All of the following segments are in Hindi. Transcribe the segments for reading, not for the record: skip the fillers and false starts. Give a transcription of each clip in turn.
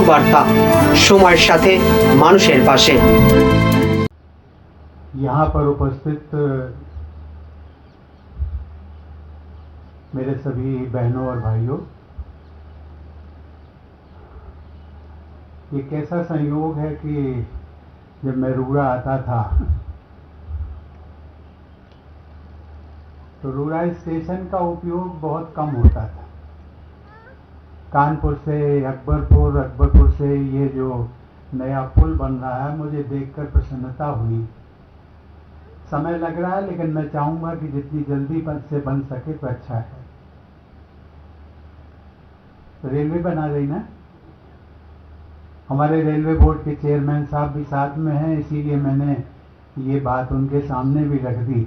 সুবার্তা সময়ের সাথে মানুষের পাশে। यहाँ पर उपस्थित मेरे सभी बहनों और भाइयों, ये कैसा संयोग है कि जब मैं रूड़ा आता था तो रूड़ा स्टेशन का उपयोग बहुत कम होता था। कानपुर से अकबरपुर, अकबरपुर से ये जो नया पुल बन रहा है, मुझे देखकर प्रसन्नता हुई। समय लग रहा है, लेकिन मैं चाहूँगा कि जितनी जल्दी से बन सके तो अच्छा है। रेलवे बना रही ना, हमारे रेलवे बोर्ड के चेयरमैन साहब भी साथ में हैं, इसीलिए मैंने ये बात उनके सामने भी रख दी।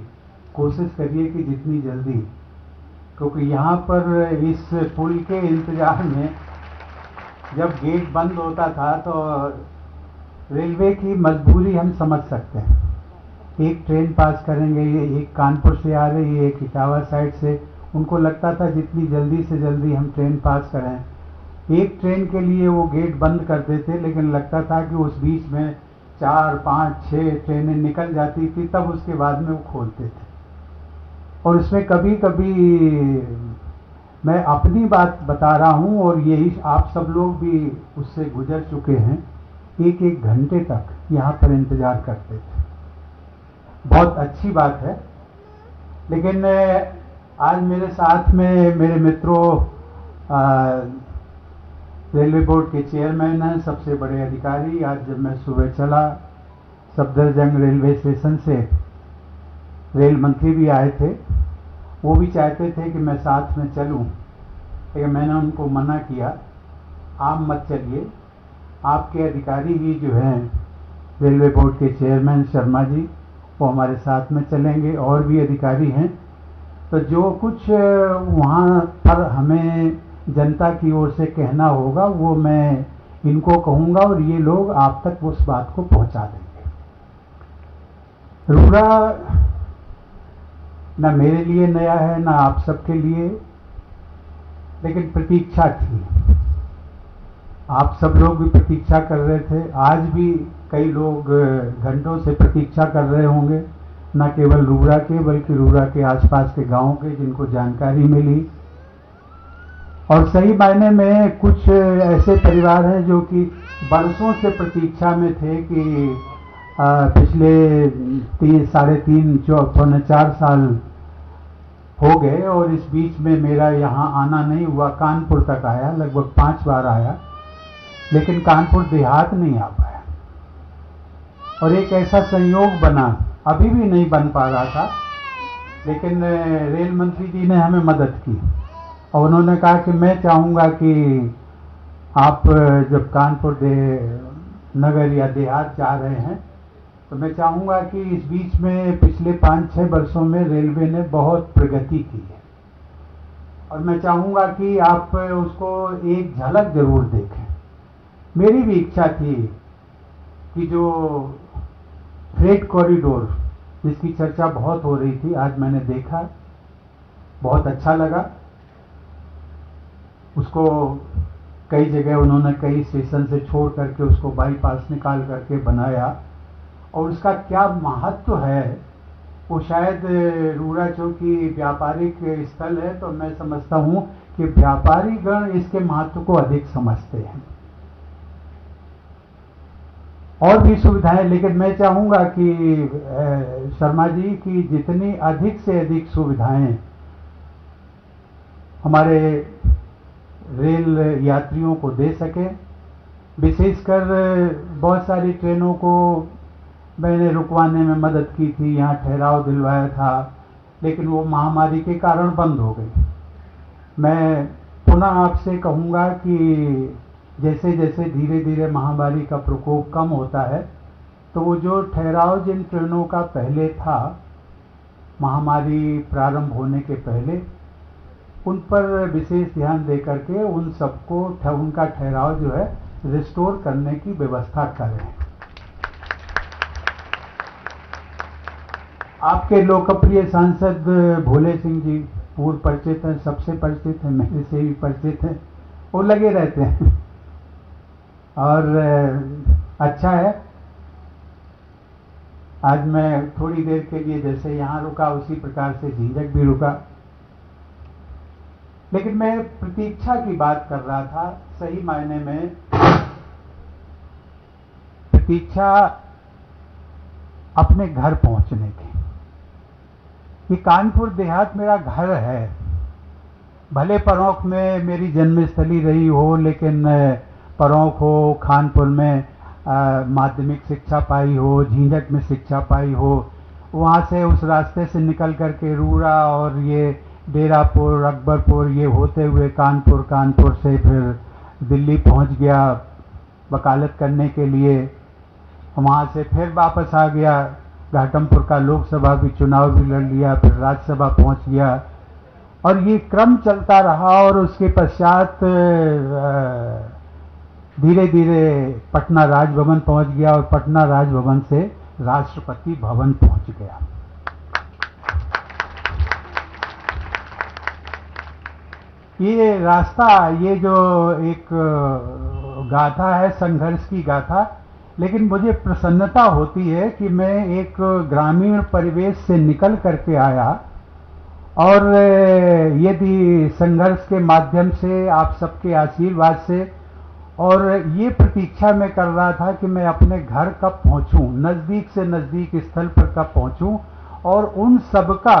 कोशिश करिए कि जितनी जल्दी, क्योंकि यहाँ पर इस पुल के इंतजार में जब गेट बंद होता था तो रेलवे की मजबूरी हम समझ सकते हैं। एक ट्रेन पास करेंगे, एक कानपुर से आ रही है, एक इटावा साइड से, उनको लगता था जितनी जल्दी से जल्दी हम ट्रेन पास करें। एक ट्रेन के लिए वो गेट बंद कर देते, लेकिन लगता था कि उस बीच में 4, 5, 6 ट्रेनें निकल जाती थी, तब उसके बाद में वो खोलते थे। और इसमें कभी कभी मैं अपनी बात बता रहा हूँ, और यही आप सब लोग भी उससे गुजर चुके हैं, 1-1 घंटे तक यहाँ पर इंतज़ार करते थे। बहुत अच्छी बात है। लेकिन आज मेरे साथ में मेरे मित्रों रेलवे बोर्ड के चेयरमैन हैं, सबसे बड़े अधिकारी। आज जब मैं सुबह चला सफदरजंग रेलवे स्टेशन से, रेल मंत्री भी आए थे, वो भी चाहते थे कि मैं साथ में चलूं, लेकिन मैंने उनको मना किया, आप मत चलिए, आपके अधिकारी ही जो हैं रेलवे बोर्ड के चेयरमैन शर्मा जी, वो हमारे साथ में चलेंगे, और भी अधिकारी हैं। तो जो कुछ वहाँ पर हमें जनता की ओर से कहना होगा वो मैं इनको कहूँगा, और ये लोग आप तक उस बात को पहुँचा देंगे। रूड़ा न मेरे लिए नया है, न आप सबके लिए, लेकिन प्रतीक्षा थी। आप सब लोग भी प्रतीक्षा कर रहे थे। आज भी कई लोग घंटों से प्रतीक्षा कर रहे होंगे, न केवल रूड़ा के बल्कि रूड़ा के आसपास के गांवों के, जिनको जानकारी मिली। और सही मायने में कुछ ऐसे परिवार हैं जो कि बरसों से प्रतीक्षा में थे कि पिछले 3.5-4 साल हो गए, और इस बीच में मेरा यहाँ आना नहीं हुआ। कानपुर तक आया, लगभग 5 बार आया, लेकिन कानपुर देहात नहीं आ पाया। और एक ऐसा संयोग बना, अभी भी नहीं बन पा रहा था, लेकिन रेल मंत्री जी ने हमें मदद की, और उन्होंने कहा कि मैं चाहूँगा कि आप जब कानपुर नगर या देहात जा रहे हैं, तो मैं चाहूँगा कि इस बीच में पिछले 5-6 वर्षों में रेलवे ने बहुत प्रगति की है, और मैं चाहूँगा कि आप उसको एक झलक जरूर देखें। मेरी भी इच्छा थी कि जो फ्रेट कॉरिडोर जिसकी चर्चा बहुत हो रही थी, आज मैंने देखा, बहुत अच्छा लगा। उसको कई जगह उन्होंने कई स्टेशन से छोड़ करके उसको बाईपास निकाल करके बनाया, और उसका क्या महत्व है वो शायद रूड़ा चौकी व्यापारिक स्थल है, तो मैं समझता हूँ कि व्यापारी गण इसके महत्व को अधिक समझते हैं। और भी सुविधाएं, लेकिन मैं चाहूँगा कि शर्मा जी की जितनी अधिक से अधिक सुविधाएं हमारे रेल यात्रियों को दे सके। विशेषकर बहुत सारी ट्रेनों को मैंने रुकवाने में मदद की थी, यहाँ ठहराव दिलवाया था, लेकिन वो महामारी के कारण बंद हो गई। मैं पुनः आपसे कहूँगा कि जैसे जैसे धीरे धीरे महामारी का प्रकोप कम होता है, तो वो जो ठहराव जिन ट्रेनों का पहले था, महामारी प्रारंभ होने के पहले, उन पर विशेष ध्यान दे करके उन सबको उनका ठहराव जो है रिस्टोर करने की व्यवस्था करें। आपके लोकप्रिय सांसद भोले सिंह जी पूर्व परिचित हैं, सबसे परिचित हैं, मेरे से भी परिचित हैं, वो लगे रहते हैं। और अच्छा है, आज मैं थोड़ी देर के लिए जैसे यहाँ रुका उसी प्रकार से झींझक भी रुका। लेकिन मैं प्रतीक्षा की बात कर रहा था। सही मायने में प्रतीक्षा अपने घर पहुंचने की। ये कानपुर देहात मेरा घर है। भले परौख में मेरी जन्मस्थली रही हो, लेकिन परौख हो, खानपुर में माध्यमिक शिक्षा पाई हो, झींझक में शिक्षा पाई हो, वहाँ से उस रास्ते से निकल करके रूरा और ये डेरापुर, अकबरपुर, ये होते हुए कानपुर, कानपुर से फिर दिल्ली पहुँच गया वकालत करने के लिए। वहाँ से फिर वापस आ गया, घाटमपुर का लोकसभा भी चुनाव भी लड़ लिया, फिर राज्यसभा पहुँच गया और ये क्रम चलता रहा। और उसके पश्चात धीरे धीरे पटना राजभवन पहुँच गया और पटना राजभवन से राष्ट्रपति भवन पहुँच गया। ये रास्ता, ये जो एक गाथा है, संघर्ष की गाथा, लेकिन मुझे प्रसन्नता होती है कि मैं एक ग्रामीण परिवेश से निकल करके आया और यदि संघर्ष के माध्यम से, आप सबके आशीर्वाद से, और ये प्रतीक्षा मैं कर रहा था कि मैं अपने घर कब पहुंचूं, नज़दीक से नज़दीक स्थल पर कब पहुंचूं और उन सब का।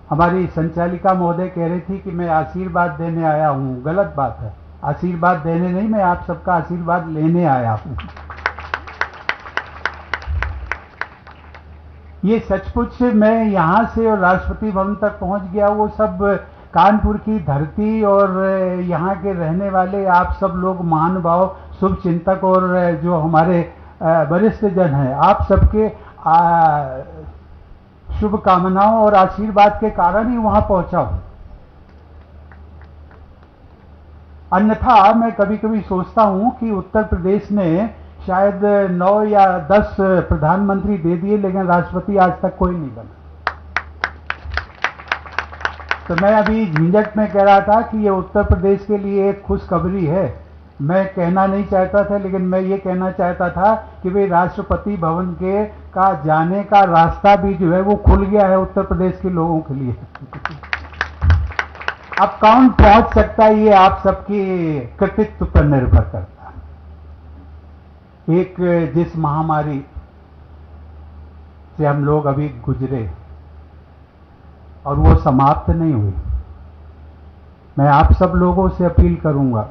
हमारी संचालिका महोदय कह रही थी कि मैं आशीर्वाद देने आया हूं। गलत बात है, आशीर्वाद देने नहीं, मैं आप सबका आशीर्वाद लेने आया हूं। ये सचमुच मैं यहाँ से और राष्ट्रपति भवन तक पहुँच गया, वो सब कानपुर की धरती और यहाँ के रहने वाले आप सब लोग महानुभाव, शुभ चिंतक और जो हमारे वरिष्ठ जन हैं, आप सबके शुभकामनाओं और आशीर्वाद के कारण ही वहाँ पहुँचा हूँ। अन्यथा मैं कभी कभी सोचता हूँ कि उत्तर प्रदेश ने शायद 9 या 10 प्रधानमंत्री दे दिए, लेकिन राष्ट्रपति आज तक कोई नहीं बना। तो मैं अभी झींझक में कह रहा था कि ये उत्तर प्रदेश के लिए एक खुशखबरी है। मैं कहना नहीं चाहता था, लेकिन मैं ये कहना चाहता था कि भाई राष्ट्रपति भवन के का जाने का रास्ता भी जो है वो खुल गया है उत्तर प्रदेश के लोगों के लिए। अब कौन पहुंच सकता है, ये आप सबके कृतित्व पर निर्भर करता है। एक जिस महामारी से हम लोग अभी गुजरे और वो समाप्त नहीं हुई, मैं आप सब लोगों से अपील करूंगा।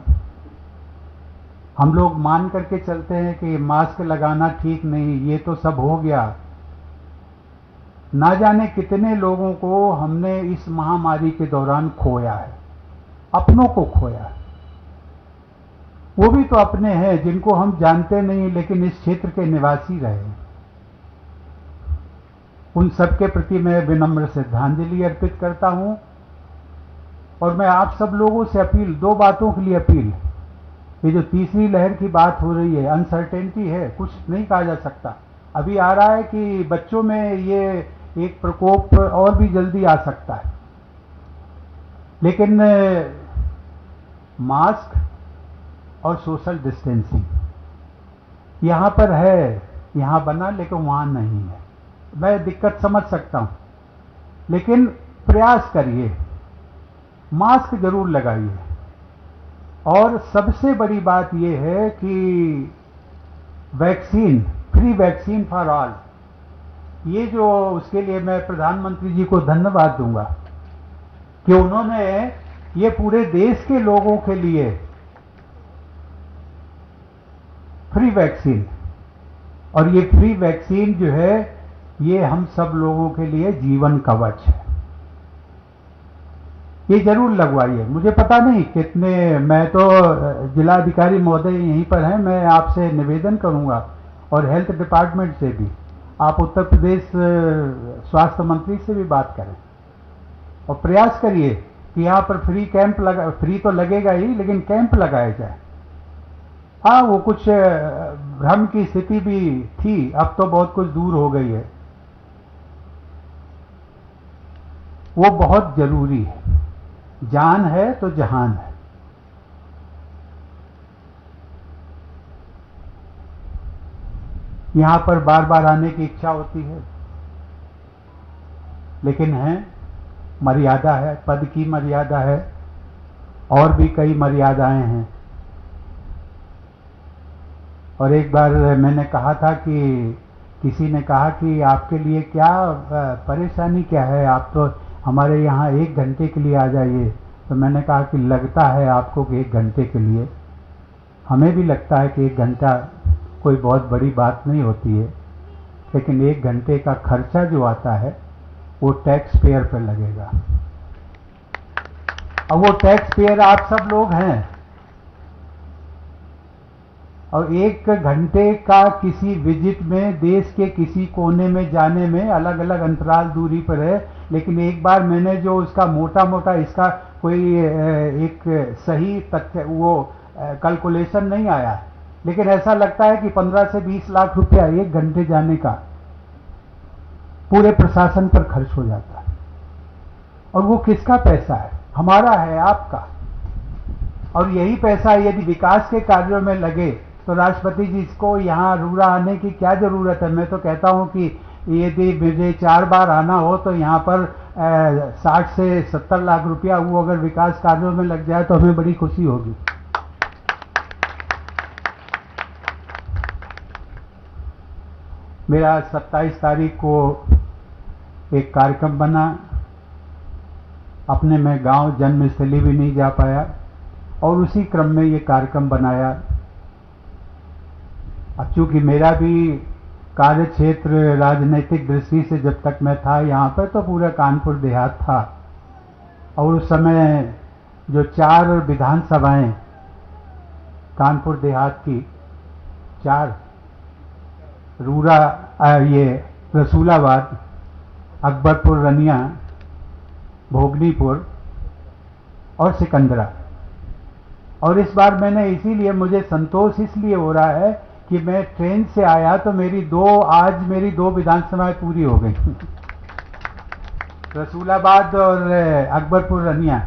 हम लोग मान करके चलते हैं कि मास्क लगाना ठीक नहीं, ये तो सब हो गया। ना जाने कितने लोगों को हमने इस महामारी के दौरान खोया है, अपनों को खोया है। वो भी तो अपने हैं जिनको हम जानते नहीं, लेकिन इस क्षेत्र के निवासी रहे। उन सबके प्रति मैं विनम्र श्रद्धांजलि अर्पित करता हूं। और मैं आप सब लोगों से अपील, 2 बातों के लिए अपील। ये जो तीसरी लहर की बात हो रही है, अनसर्टेनिटी है, कुछ नहीं कहा जा सकता। अभी आ रहा है कि बच्चों में ये एक प्रकोप और भी जल्दी आ सकता है, लेकिन मास्क और सोशल डिस्टेंसिंग यहां पर है, यहां बना, लेकिन वहां नहीं है। मैं दिक्कत समझ सकता हूं, लेकिन प्रयास करिए, मास्क जरूर लगाइए। और सबसे बड़ी बात यह है कि vaccine, free vaccine for all, ये जो, उसके लिए मैं प्रधानमंत्री जी को धन्यवाद दूंगा कि उन्होंने ये पूरे देश के लोगों के लिए फ्री वैक्सीन, और ये फ्री वैक्सीन जो है ये हम सब लोगों के लिए जीवन कवच है। ये जरूर लगवाइए। मुझे पता नहीं कितने, मैं तो जिलाधिकारी महोदय यहीं पर हैं, मैं आपसे निवेदन करूंगा और हेल्थ डिपार्टमेंट से भी, आप उत्तर प्रदेश स्वास्थ्य मंत्री से भी बात करें और प्रयास करिए कि यहाँ पर फ्री कैंप लगा, फ्री तो लगेगा ही, लेकिन कैंप लगाया जाए। हाँ, वो कुछ भ्रम की स्थिति भी थी, अब तो बहुत कुछ दूर हो गई है। वो बहुत जरूरी है। जान है तो जहान है। यहाँ पर बार बार आने की इच्छा होती है, लेकिन है मर्यादा है, पद की मर्यादा है, और भी कई मर्यादाएं हैं। और एक बार मैंने कहा था कि किसी ने कहा कि आपके लिए क्या परेशानी क्या है, आप तो हमारे यहाँ 1 घंटे के लिए आ जाइए। तो मैंने कहा कि लगता है आपको कि 1 घंटे के लिए, हमें भी लगता है कि 1 घंटा कोई बहुत बड़ी बात नहीं होती है, लेकिन 1 घंटे का खर्चा जो आता है वो टैक्स पेयर पर लगेगा। अब वो टैक्स पेयर आप सब लोग हैं, और 1 घंटे का किसी विजिट में देश के किसी कोने में जाने में अलग अलग अंतराल दूरी पर है, लेकिन एक बार मैंने जो उसका मोटा मोटा इसका कोई एक सही तथ्य वो कैलकुलेशन नहीं आया, लेकिन ऐसा लगता है कि 15 से 20 लाख रुपया 1 घंटे जाने का पूरे प्रशासन पर खर्च हो जाता है। और वो किसका पैसा है? हमारा है, आपका। और यही पैसा यदि विकास के कार्यों में लगे तो राष्ट्रपति जी को यहाँ रूड़ा आने की क्या जरूरत है? मैं तो कहता हूँ कि यदि मुझे 4 बार आना हो तो यहाँ पर 60 से 70 लाख रुपया वो अगर विकास कार्यों में लग जाए तो हमें बड़ी खुशी होगी। मेरा 27 तारीख को एक कार्यक्रम बना, अपने मैं गांव जन्मस्थली भी नहीं जा पाया, और उसी क्रम में ये कार्यक्रम बनाया। अब चूंकि मेरा भी कार्य क्षेत्र राजनीतिक दृष्टि से जब तक मैं था यहाँ पर तो पूरा कानपुर देहात था, और उस समय जो 4 विधानसभाएं कानपुर देहात की 4, रूरा, ये रसूलाबाद, अकबरपुर, रनिया, भोगनीपुर और सिकंदरा। और इस बार मैंने इसीलिए, मुझे संतोष इसलिए हो रहा है कि मैं ट्रेन से आया तो आज मेरी 2 विधानसभाएं पूरी हो गई रसूलाबाद और अकबरपुर, रनिया।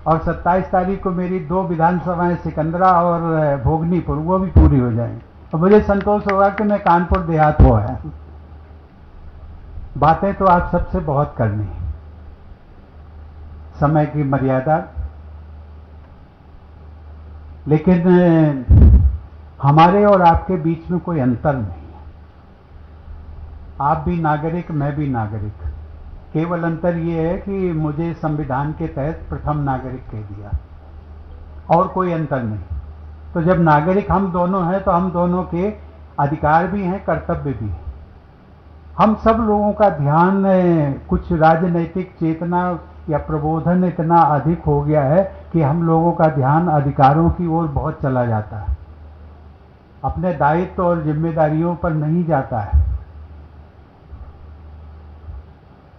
और 27 तारीख को मेरी 2 विधानसभाएं सिकंदरा और भोगनीपुर, वो भी पूरी हो जाएंगी। तो मुझे संतोष होगा कि मैं कानपुर देहात हो आया। बातें तो आप सबसे बहुत करनी है, समय की मर्यादा, लेकिन हमारे और आपके बीच में कोई अंतर नहीं है। आप भी नागरिक, मैं भी नागरिक। केवल अंतर ये है कि मुझे संविधान के तहत प्रथम नागरिक कह दिया, और कोई अंतर नहीं। तो जब नागरिक हम दोनों हैं तो हम दोनों के अधिकार भी हैं, कर्तव्य भी हैं। हम सब लोगों का ध्यान, कुछ राजनैतिक चेतना या प्रबोधन इतना अधिक हो गया है कि हम लोगों का ध्यान अधिकारों की ओर बहुत चला जाता है, अपने दायित्व और जिम्मेदारियों पर नहीं जाता है।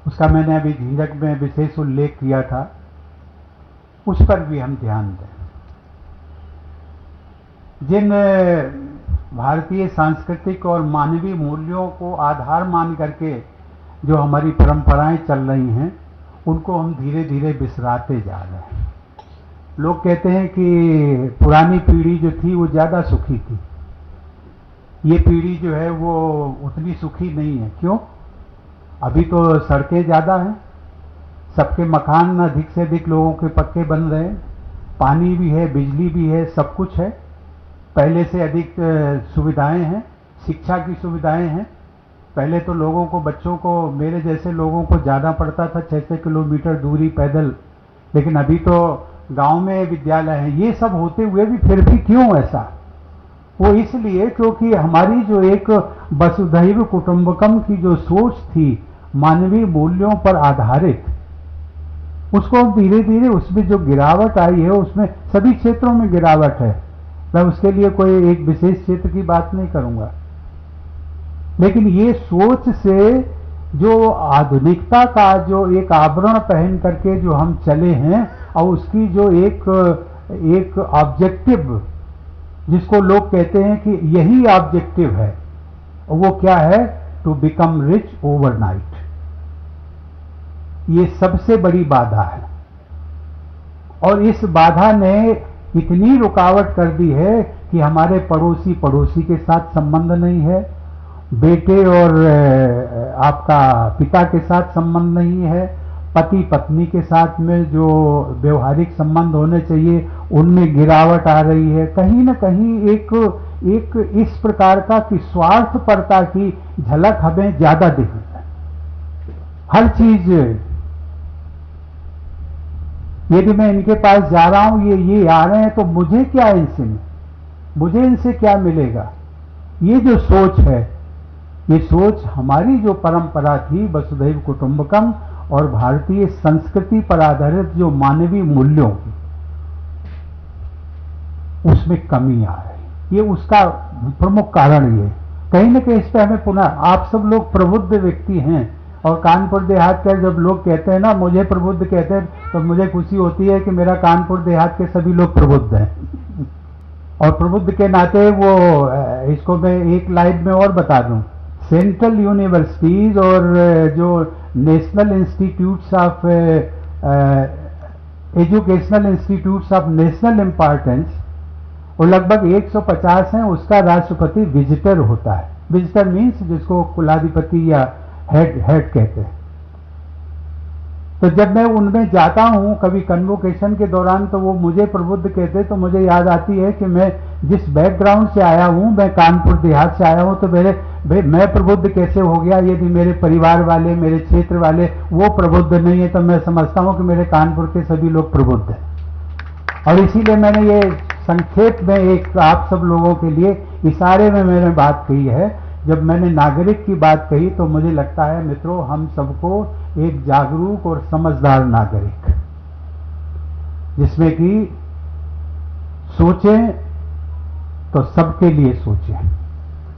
उसका मैंने अभी झिझक में विशेष उल्लेख किया था, उस पर भी हम ध्यान दें। जिन भारतीय सांस्कृतिक और मानवीय मूल्यों को आधार मान करके जो हमारी परंपराएं चल रही हैं, उनको हम धीरे धीरे बिसराते जा रहे हैं। लोग कहते हैं कि पुरानी पीढ़ी जो थी वो ज़्यादा सुखी थी, ये पीढ़ी जो है वो उतनी सुखी नहीं है। क्यों? अभी तो सड़कें ज़्यादा हैं, सबके मकान अधिक से अधिक लोगों के पक्के बन रहे हैं, पानी भी है, बिजली भी है, सब कुछ है, पहले से अधिक सुविधाएं हैं, शिक्षा की सुविधाएं हैं। पहले तो लोगों को, बच्चों को, मेरे जैसे लोगों को जाना पड़ता था 6-6 किलोमीटर दूरी पैदल, लेकिन अभी तो गांव में विद्यालय हैं। ये सब होते हुए भी फिर भी क्यों ऐसा? वो इसलिए क्योंकि हमारी जो एक वसुधैव कुटुंबकम की जो सोच थी मानवीय मूल्यों पर आधारित, उसको धीरे धीरे उसमें जो गिरावट आई है, उसमें सभी क्षेत्रों में गिरावट है। मैं उसके लिए कोई एक विशेष क्षेत्र की बात नहीं करूंगा, लेकिन ये सोच से जो आधुनिकता का जो एक आवरण पहन करके जो हम चले हैं, और उसकी जो एक ऑब्जेक्टिव, जिसको लोग कहते हैं कि यही ऑब्जेक्टिव है, और वो क्या है? To become rich overnight. ये सबसे बड़ी बाधा है, और इस बाधा ने इतनी रुकावट कर दी है कि हमारे पड़ोसी के साथ संबंध नहीं है, बेटे और आपका पिता के साथ संबंध नहीं है, पति पत्नी के साथ में जो व्यवहारिक संबंध होने चाहिए उनमें गिरावट आ रही है। कहीं ना कहीं एक इस प्रकार का कि स्वार्थपरता की झलक हमें ज्यादा दिख रही है। हर चीज, यदि मैं इनके पास जा रहा हूं, ये आ रहे हैं, तो मुझे क्या इनसे, मुझे इनसे क्या मिलेगा? ये जो सोच है, ये सोच हमारी जो परंपरा थी वसुधैव कुटुंबकम और भारतीय संस्कृति पर आधारित जो मानवीय मूल्यों की, उसमें कमी आ रही। ये उसका प्रमुख कारण ये। कहीं ना कहीं इस पर हमें पुनः, आप सब लोग प्रबुद्ध व्यक्ति हैं और कानपुर देहात का जब लोग कहते हैं ना मुझे प्रबुद्ध कहते हैं, तो मुझे खुशी होती है कि मेरा कानपुर देहात के सभी लोग प्रबुद्ध हैं। और प्रबुद्ध के नाते वो, इसको मैं एक लाइन में और बता दूं, सेंट्रल यूनिवर्सिटीज और जो national institutes of educational institutes of national importance, वो लगभग 150 हैं। उसका राष्ट्रपति विजिटर होता है। विजिटर मीन्स जिसको कुलाधिपति या हेड कहते हैं। तो जब मैं उनमें जाता हूं कभी कन्वोकेशन के दौरान, तो वो मुझे प्रबुद्ध कहते, तो मुझे याद आती है कि मैं जिस बैकग्राउंड से आया हूं, मैं कानपुर देहात से आया हूं, तो मैं प्रबुद्ध कैसे हो गया? यदि मेरे परिवार वाले, मेरे क्षेत्र वाले वो प्रबुद्ध नहीं है, तो मैं समझता हूं कि मेरे कानपुर के सभी लोग प्रबुद्ध हैं। और इसीलिए मैंने ये संक्षेप में एक आप सब लोगों के लिए इशारे में मैंने बात कही है। जब मैंने नागरिक की बात कही, तो मुझे लगता है मित्रों, हम सबको एक जागरूक और समझदार नागरिक, जिसमें कि सोचें तो सबके लिए सोचें,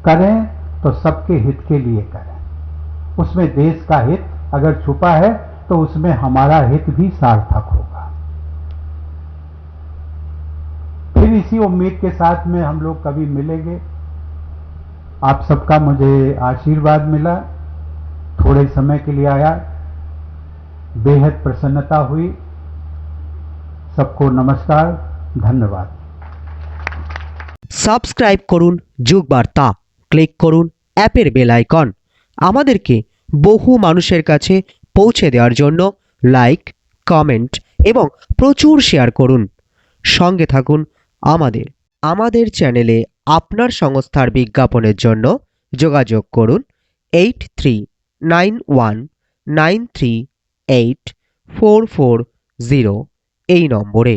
करें तो सबके हित के लिए करें। उसमें देश का हित अगर छुपा है तो उसमें हमारा हित भी सार्थक होगा। फिर इसी उम्मीद के साथ में हम लोग कभी मिलेंगे। आप सबका मुझे आशीर्वाद मिला, थोड़े समय के लिए आया, बेहद प्रसन्नता हुई। सबको नमस्कार, ধন্যবাদ। সাবস্ক্রাইব করুন যুগ বার্তা, ক্লিক করুন অ্যাপের বেল আইকন। আমাদেরকে বহু মানুষের কাছে পৌঁছে দেওয়ার জন্য লাইক, কমেন্ট এবং প্রচুর শেয়ার করুন। সঙ্গে থাকুন আমাদের চ্যানেলে আপনার সংস্থার বিজ্ঞাপনের জন্য যোগাযোগ করুন 8391938440 এই নম্বরে।